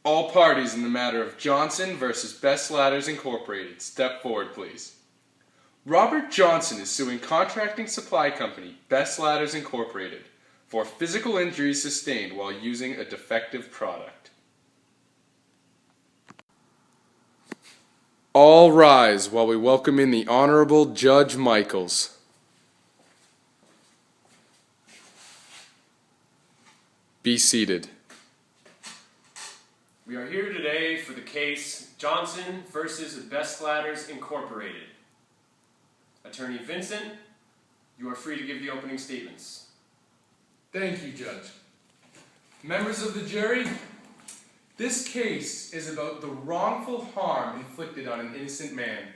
All parties in the matter of Johnson versus Best Ladders Incorporated, step forward, please. Robert Johnson is suing contracting supply company Best Ladders Incorporated for physical injuries sustained while using a defective product. All rise while we welcome in the Honorable Judge Michaels. Be seated. We are here today for the case Johnson versus Best Ladders Incorporated. Attorney Vincent, you are free to give the opening statements. Thank you, Judge. Members of the jury, this case is about the wrongful harm inflicted on an innocent man.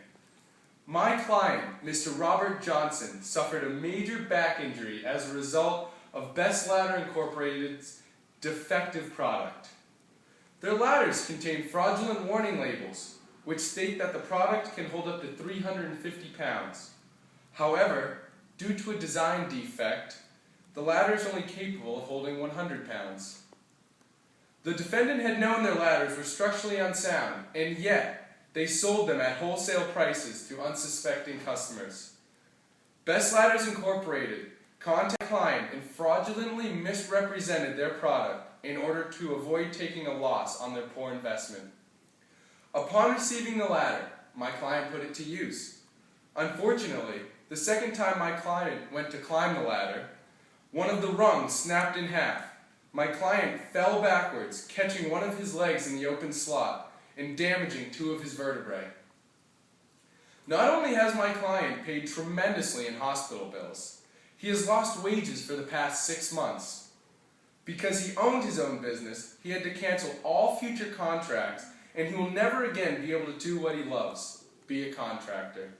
My client, Mr. Robert Johnson, suffered a major back injury as a result of Best Ladder Incorporated's defective product. Their ladders contain fraudulent warning labels, which state that the product can hold up to 350 pounds. However, due to a design defect, the ladder is only capable of holding 100 pounds. The defendant had known their ladders were structurally unsound, and yet they sold them at wholesale prices to unsuspecting customers. Best Ladders Incorporated contacted the client and fraudulently misrepresented their product in order to avoid taking a loss on their poor investment. Upon receiving the ladder, my client put it to use. Unfortunately, the second time my client went to climb the ladder, one of the rungs snapped in half. My client fell backwards, catching one of his legs in the open slot and damaging two of his vertebrae. Not only has my client paid tremendously in hospital bills, he has lost wages for the past 6 months. Because he owned his own business, he had to cancel all future contracts, and he will never again be able to do what he loves, be a contractor.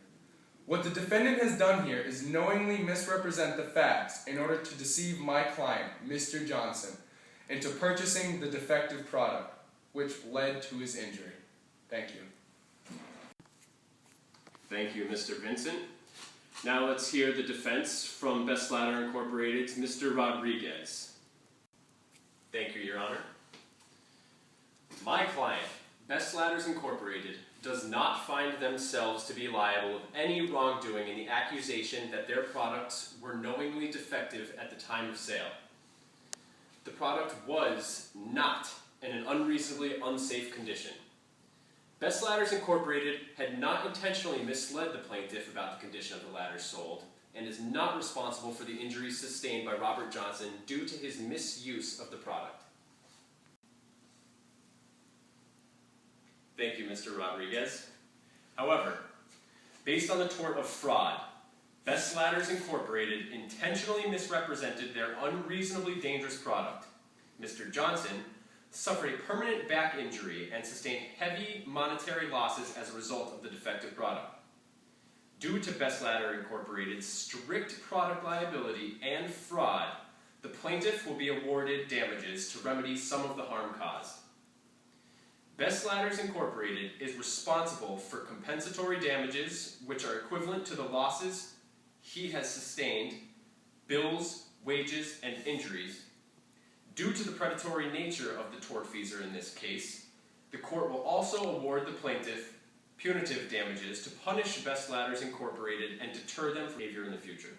What the defendant has done here is knowingly misrepresent the facts in order to deceive my client, Mr. Johnson, into purchasing the defective product, which led to his injury. Thank you. Thank you, Mr. Vincent. Now let's hear the defense from Best Ladder Incorporated's Mr. Rodriguez. Thank you, Your Honor. My client, Best Ladders Incorporated, does not find themselves to be liable of any wrongdoing in the accusation that their products were knowingly defective at the time of sale. The product was not in an unreasonably unsafe condition. Best Ladders Incorporated had not intentionally misled the plaintiff about the condition of the ladders sold, and is not responsible for the injuries sustained by Robert Johnson due to his misuse of the product. Thank you, Mr. Rodriguez. However, based on the tort of fraud, Best Ladders Incorporated intentionally misrepresented their unreasonably dangerous product. Mr. Johnson suffered a permanent back injury and sustained heavy monetary losses as a result of the defective product. Due to Best Ladder Incorporated's strict product liability and fraud, the plaintiff will be awarded damages to remedy some of the harm caused. Best Ladders Incorporated is responsible for compensatory damages, which are equivalent to the losses he has sustained, bills, wages, and injuries. Due to the predatory nature of the tortfeasor in this case, the court will also award the plaintiff punitive damages to punish Best Ladders Incorporated and deter them from behavior in the future.